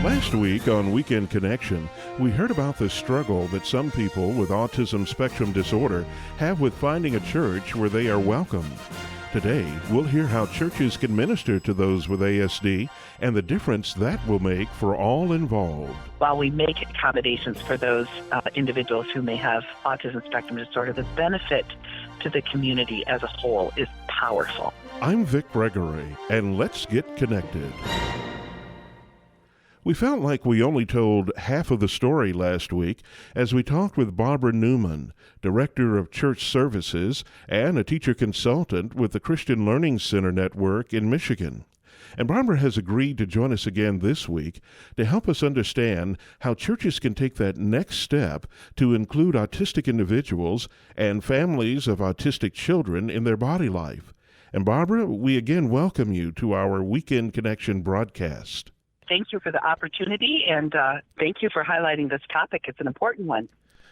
Last week on Weekend Connection, we heard about the struggle that some people with autism spectrum disorder have with finding a church where they are welcomed. Today, we'll hear how churches can minister to those with ASD and the difference that will make for all involved. While we make accommodations for those individuals who may have autism spectrum disorder, the benefit to the community as a whole is powerful. I'm Vic Gregory, and let's get connected. We felt like we only told half of the story last week as we talked with Barbara Newman, Director of Church Services and a teacher consultant with the Christian Learning Center Network in Michigan. And Barbara has agreed to join us again this week to help us understand how churches can take that next step to include autistic individuals and families of autistic children in their body life. And Barbara, we again welcome you to our Weekend Connection broadcast. Thank you for the opportunity, and thank you for highlighting this topic. It's an important one.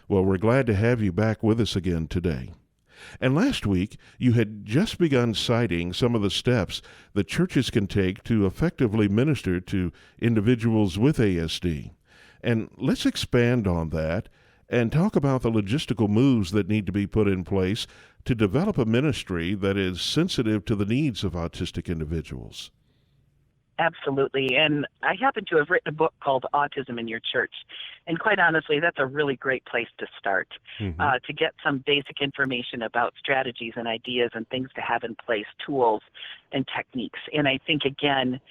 Well, we're glad to have you back with us again today. And last week, you had just begun citing some of the steps that churches can take to effectively minister to individuals with ASD. And let's expand on that and talk about the logistical moves that need to be put in place to develop a ministry that is sensitive to the needs of autistic individuals. Absolutely. And I happen to have written a book called Autism in Your Church. And quite honestly, that's a really great place to start, to get some basic information about strategies and ideas and things to have in place, tools and techniques. And I think, again,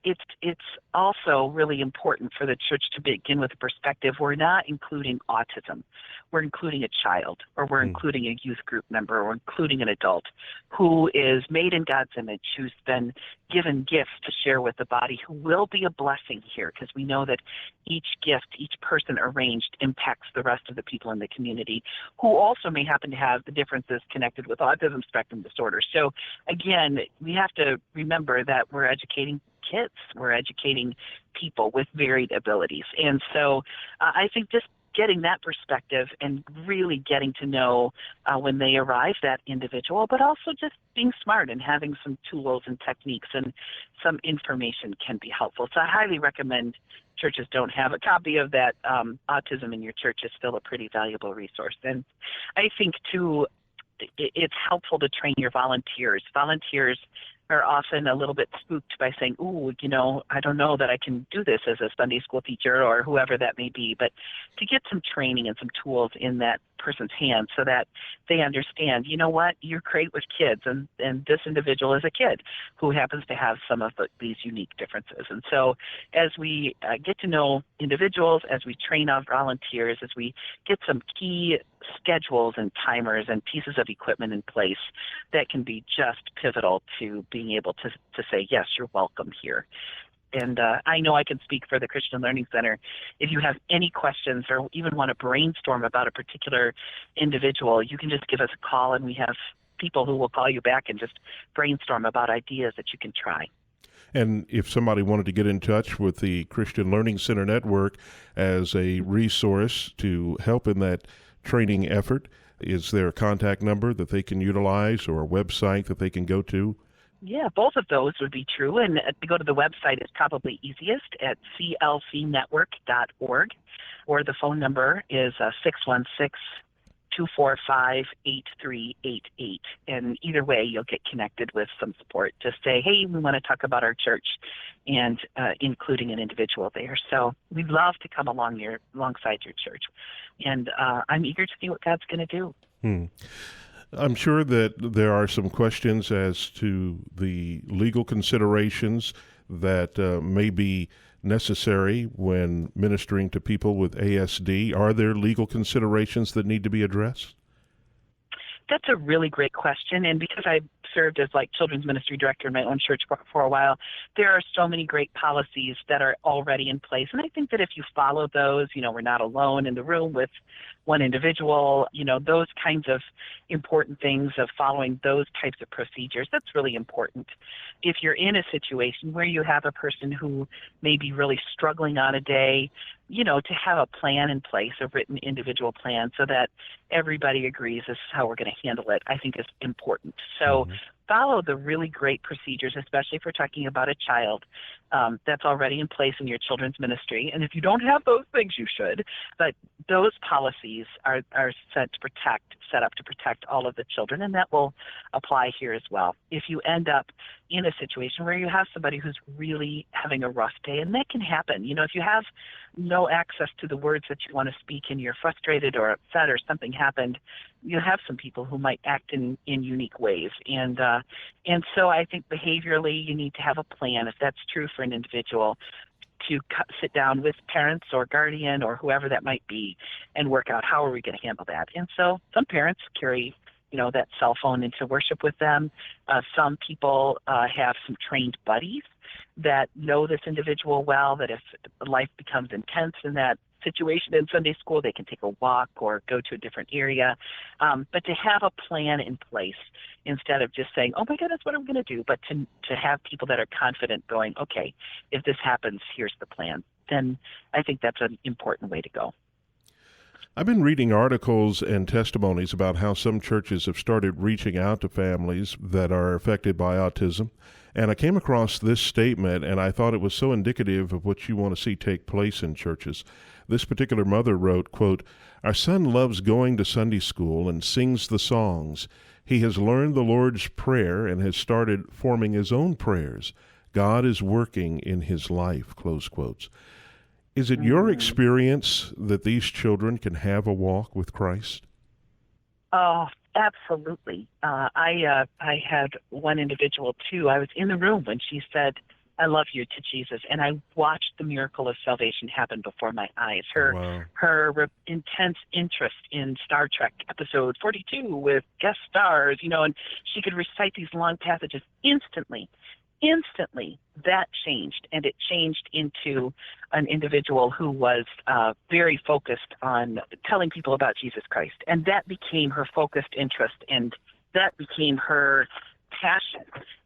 it's also really important for the church to begin with a perspective. We're not including autism. We're including a child, or we're including a youth group member, or including an adult who is made in God's image, who's been given gifts to share with the body, who will be a blessing here, because we know that each gift, each person arranged impacts the rest of the people in the community, who also may happen to have the differences connected with autism spectrum disorder. So again, we have to remember that we're educating kids, we're educating people with varied abilities. And so I think just getting that perspective and really getting to know when they arrive that individual, but also just being smart and having some tools and techniques and some information can be helpful. So I highly recommend churches don't have a copy of that. Autism in Your Church is still a pretty valuable resource. And I think, too, it's helpful to train your volunteers. Volunteers are often a little bit spooked by saying, I don't know that I can do this as a Sunday school teacher or whoever that may be, but to get some training and some tools in that person's hands so that they understand, you know what, you're great with kids, and this individual is a kid who happens to have some of these unique differences. And so as we get to know individuals, as we train our volunteers, as we get some key schedules and timers and pieces of equipment in place, that can be just pivotal to being able to say, yes, you're welcome here. And I know I can speak for the Christian Learning Center. If you have any questions or even want to brainstorm about a particular individual, you can just give us a call, and we have people who will call you back and just brainstorm about ideas that you can try. And if somebody wanted to get in touch with the Christian Learning Center Network as a resource to help in that training effort, is there a contact number that they can utilize or a website that they can go to? Yeah, both of those would be true. And to go to the website is probably easiest at clcnetwork.org, or the phone number is 616-245-8388. And either way, you'll get connected with some support. Just say, hey, we want to talk about our church, and including an individual there. So we'd love to come alongside your church. And I'm eager to see what God's going to do. I'm sure that there are some questions as to the legal considerations that may be necessary when ministering to people with ASD. Are there legal considerations that need to be addressed? That's a really great question. And because I served as children's ministry director in my own church for a while, there are so many great policies that are already in place. And I think that if you follow those, we're not alone in the room with one individual, those kinds of important things of following those types of procedures, that's really important. If you're in a situation where you have a person who may be really struggling on a day, to have a plan in place, a written individual plan, so that everybody agrees this is how we're going to handle it, I think is important. So follow the really great procedures, especially if we're talking about a child that's already in place in your children's ministry. And if you don't have those things, you should. But those policies are set up to protect all of the children, and that will apply here as well. If you end up in a situation where you have somebody who's really having a rough day, and that can happen. You know, if you have no access to the words that you want to speak and you're frustrated or upset or something happened, you have some people who might act in unique ways. And so I think behaviorally you need to have a plan, if that's true for an individual, to sit down with parents or guardian or whoever that might be and work out how are we going to handle that. And so some parents carry that cell phone into worship with them. Some people have some trained buddies that know this individual well, that if life becomes intense in that situation in Sunday school, they can take a walk or go to a different area. But to have a plan in place instead of just saying, oh my goodness, what am I going to do? But to have people that are confident going, okay, if this happens, here's the plan. Then I think that's an important way to go. I've been reading articles and testimonies about how some churches have started reaching out to families that are affected by autism. And I came across this statement, and I thought it was so indicative of what you want to see take place in churches. This particular mother wrote, quote, "Our son loves going to Sunday school and sings the songs. He has learned the Lord's Prayer and has started forming his own prayers. God is working in his life," close quotes. Is it your experience that these children can have a walk with Christ? Oh, absolutely. I had one individual, too. I was in the room when she said, "I love you," to Jesus, and I watched the miracle of salvation happen before my eyes. Her intense interest in Star Trek episode 42 with guest stars, and she could recite these long passages instantly, that changed, and it changed into an individual who was very focused on telling people about Jesus Christ, and that became her focused interest, and that became her passion.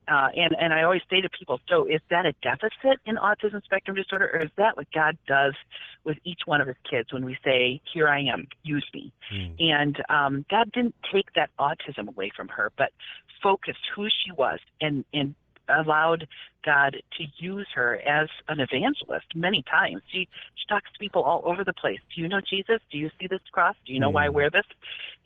And I always say to people, so is that a deficit in autism spectrum disorder, or is that what God does with each one of his kids when we say, here I am, use me? And God didn't take that autism away from her, but focused who she was and allowed God to use her as an evangelist many times. She talks to people all over the place. Do you know Jesus? Do you see this cross? Do you know why I wear this?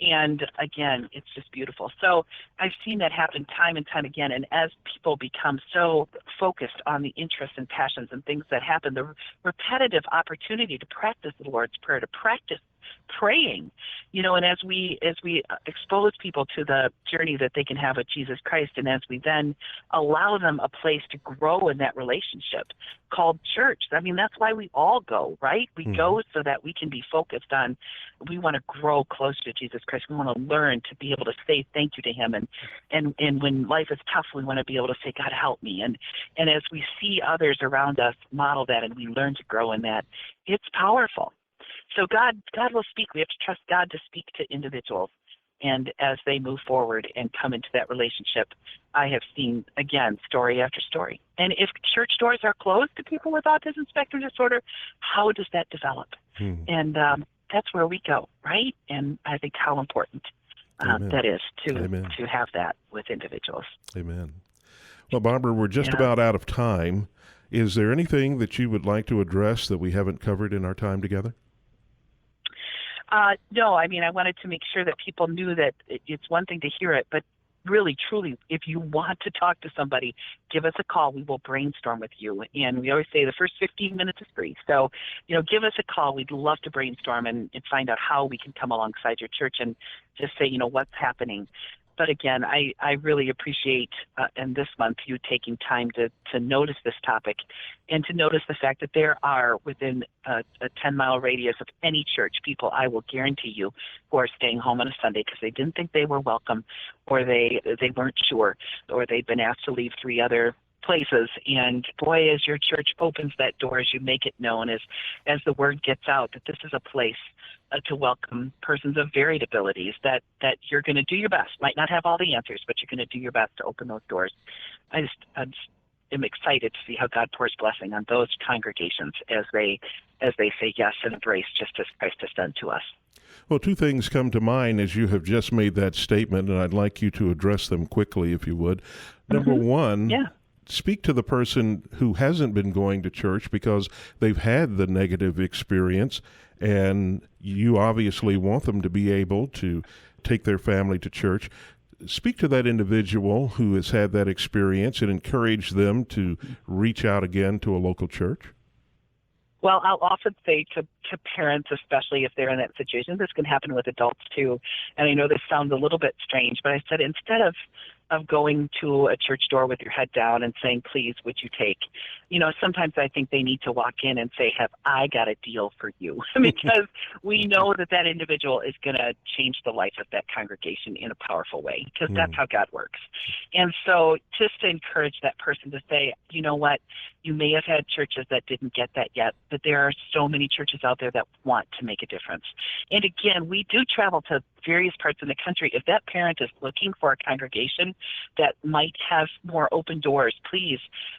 And again, it's just beautiful. So I've seen that happen time and time again. And as people become so focused on the interests and passions and things that happen, the repetitive opportunity to practice the Lord's Prayer, to practice praying, and as we expose people to the journey that they can have with Jesus Christ, and as we then allow them a place to grow in that relationship called church. I mean, that's why we all go, right? We go so that we can be focused on, we want to grow closer to Jesus Christ. We want to learn to be able to say thank you to him. And when life is tough, we want to be able to say, God, help me. And as we see others around us model that and we learn to grow in that, it's powerful. So God will speak. We have to trust God to speak to individuals. And as they move forward and come into that relationship, I have seen, again, story after story. And if church doors are closed to people with autism spectrum disorder, how does that develop? And that's where we go, right? And I think how important that is to have that with individuals. Amen. Well, Barbara, we're just about out of time. Is there anything that you would like to address that we haven't covered in our time together? No, I mean, I wanted to make sure that people knew that it's one thing to hear it, but really, truly, if you want to talk to somebody, give us a call. We will brainstorm with you. And we always say the first 15 minutes is free. So, give us a call. We'd love to brainstorm and find out how we can come alongside your church and just say, what's happening. But again, I really appreciate, and this month, you taking time to notice this topic and to notice the fact that there are within a 10-mile radius of any church people, I will guarantee you, who are staying home on a Sunday because they didn't think they were welcome, or they weren't sure, or they've been asked to leave 3 other places. And boy, as your church opens that door, as you make it known, as the word gets out that this is a place to welcome persons of varied abilities, that you're going to do your best. Might not have all the answers, but you're going to do your best to open those doors. I just am excited to see how God pours blessing on those congregations as they say yes and embrace just as Christ has done to us. Well, two things come to mind as you have just made that statement, and I'd like you to address them quickly, if you would. Number one, Yeah. speak to the person who hasn't been going to church because they've had the negative experience, and you obviously want them to be able to take their family to church. Speak to that individual who has had that experience and encourage them to reach out again to a local church. Well, I'll often say to parents, especially if they're in that situation, this can happen with adults too. And I know this sounds a little bit strange, but I said instead of going to a church door with your head down and saying, please, would you take? Sometimes I think they need to walk in and say, have I got a deal for you? Because we know that individual is going to change the life of that congregation in a powerful way, because that's how God works. And so just to encourage that person to say, you know what, you may have had churches that didn't get that yet, but there are so many churches out there that want to make a difference. And again, we do travel to various parts of the country. If that parent is looking for a congregation that might have more open doors, please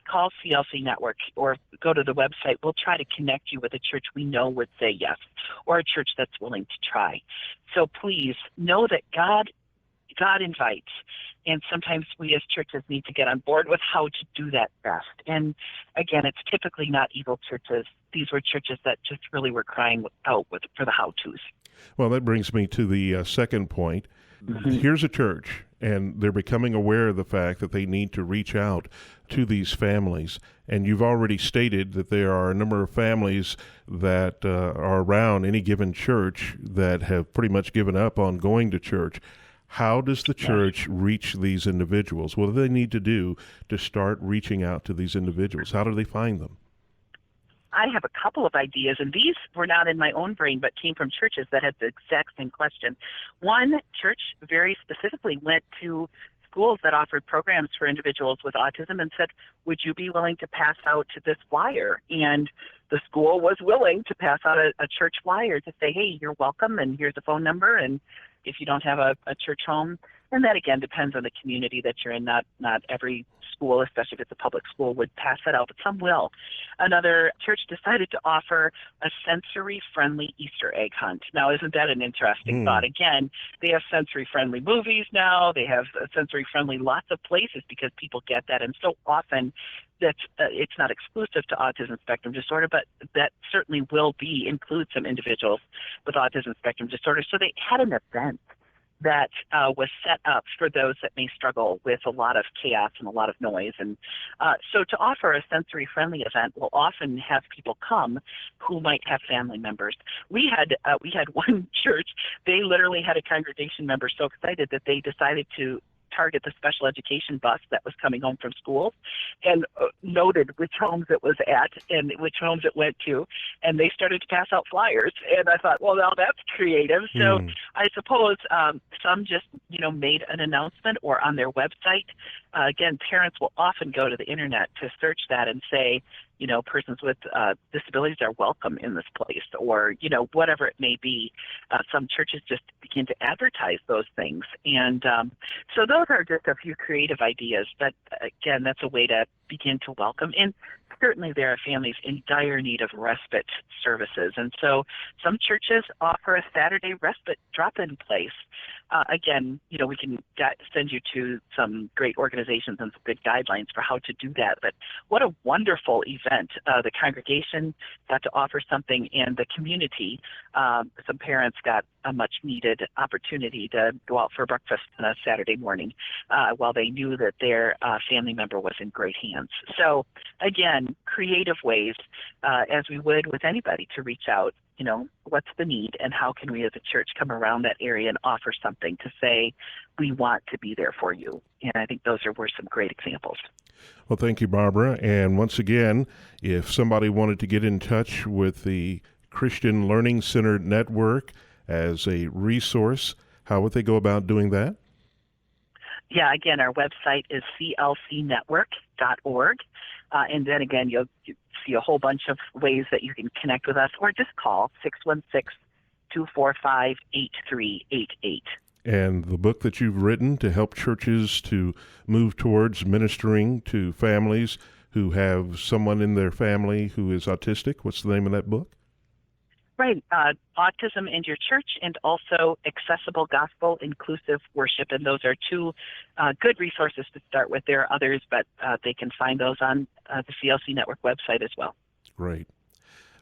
call CLC Network or go to the website. We'll try to connect you with a church we know would say yes, or a church that's willing to try. So please know that God invites, and sometimes we as churches need to get on board with how to do that best. And again, it's typically not evil churches. These were churches that just really were crying out for the how-tos. Well, that brings me to the second point. Here's a church, and they're becoming aware of the fact that they need to reach out to these families. And you've already stated that there are a number of families that are around any given church that have pretty much given up on going to church. How does the church reach these individuals? What do they need to do to start reaching out to these individuals? How do they find them? I have a couple of ideas, and these were not in my own brain, but came from churches that had the exact same question. One church very specifically went to schools that offered programs for individuals with autism and said, would you be willing to pass out this flyer? And the school was willing to pass out a church flyer to say, hey, you're welcome, and here's a phone number, and if you don't have a church home. And that, again, depends on the community that you're in. Not every school, especially if it's a public school, would pass that out, but some will. Another church decided to offer a sensory-friendly Easter egg hunt. Now, isn't that an interesting thought? Again, they have sensory-friendly movies now. They have sensory-friendly lots of places because people get that. And so often, it's not exclusive to autism spectrum disorder, but that certainly will include some individuals with autism spectrum disorder. So they had an event that was set up for those that may struggle with a lot of chaos and a lot of noise. And so to offer a sensory-friendly event will often have people come who might have family members. We had one church, they literally had a congregation member so excited that they decided to target the special education bus that was coming home from school and noted which homes it was at and which homes it went to, and they started to pass out flyers. And I thought, well, now that's creative. So I suppose some just made an announcement or on their website. Again, parents will often go to the internet to search that and say, persons with disabilities are welcome in this place, or, whatever it may be. Some churches just begin to advertise those things. And so those are just a few creative ideas. But again, that's a way to begin to welcome. And certainly there are families in dire need of respite services. And so some churches offer a Saturday respite drop-in place. Again, we can send you to some great organizations and some good guidelines for how to do that. But what a wonderful event. The congregation got to offer something, and the community, some parents got a much-needed opportunity to go out for breakfast on a Saturday morning while they knew that their family member was in great hands. So, again, creative ways, as we would with anybody, to reach out. What's the need, and how can we as a church come around that area and offer something to say, we want to be there for you. And I think those were some great examples. Well, thank you, Barbara. And once again, if somebody wanted to get in touch with the Christian Learning Center Network as a resource, how would they go about doing that? Yeah, again, our website is clcnetwork.org. And then again, you'll see a whole bunch of ways that you can connect with us, or just call 616-245-8388. And the book that you've written to help churches to move towards ministering to families who have someone in their family who is autistic, what's the name of that book? Right. Autism and Your Church, and also Accessible Gospel Inclusive Worship. And those are two good resources to start with. There are others, but they can find those on the CLC Network website as well. Great.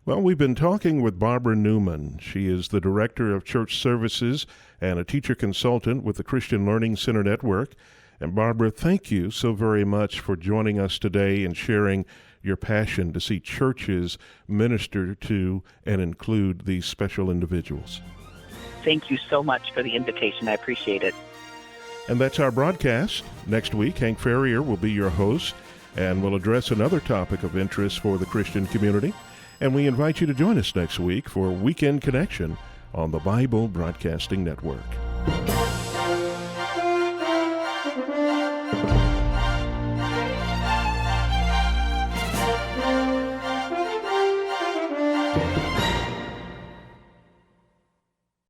Well, we've been talking with Barbara Newman. She is the Director of Church Services and a teacher consultant with the Christian Learning Center Network. And Barbara, thank you so very much for joining us today and sharing your passion to see churches minister to and include these special individuals. Thank you so much for the invitation. I appreciate it. And that's our broadcast. Next week, Hank Ferrier will be your host and will address another topic of interest for the Christian community. And we invite you to join us next week for Weekend Connection on the Bible Broadcasting Network.